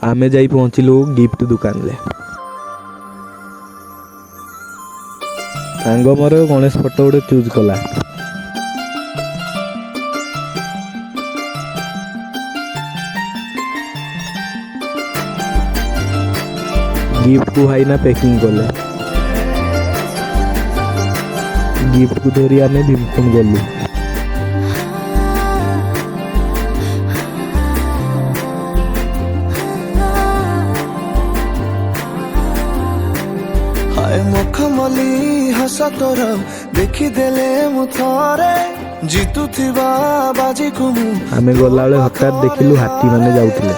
आमे जाई पहुँचलु गिफ्ट दुकान ले। सांग मोर गणेश फोटो गोटे चूज कला। गिफ्ट को भाईना पैकिंग कले। गिफ्ट को धरी आमे भीमकुंड गलु। हाय मुखमली हस तोर देखी देले मु थरे जीतु थिबा बाजी को आमे गला बेले हठात देखिलु हाथी माने जाउथिले।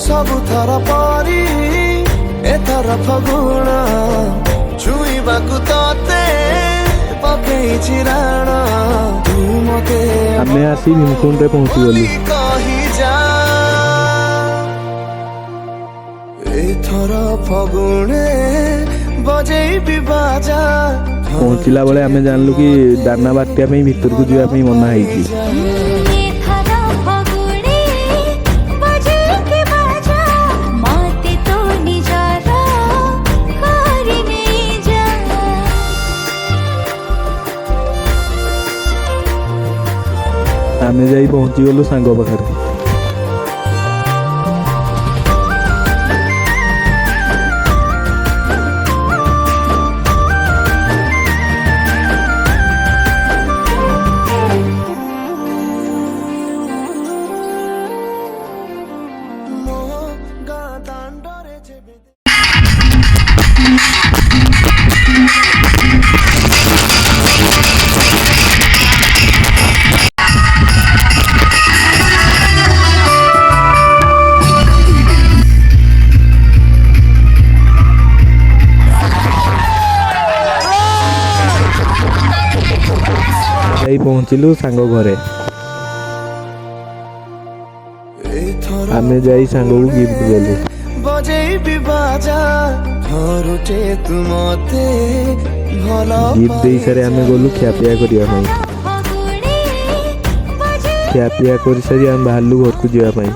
सबु थर परी एथर फगुणा छुईबाकु तते पकेई चिराण तू मते आमे आसी भीमकुंड रे पहुंची गलु। कही जा एथर फगुणे बजेई बिबाजा। पहुंचला बेले आमे जानलु कि दाना बाटिया पे भीतर को जीवा पे मना हैछि। आमे जाई पहुंची गलु सांग पाखरे। पहुंचलु सांग घरे। आमे जाई सांग को गिफ्ट देलु। गिफ्ट दे सारे आमे गलु खियापिया करिया पई। खियापिया करि सारी आमे बाहरलु घर को जीवा पई।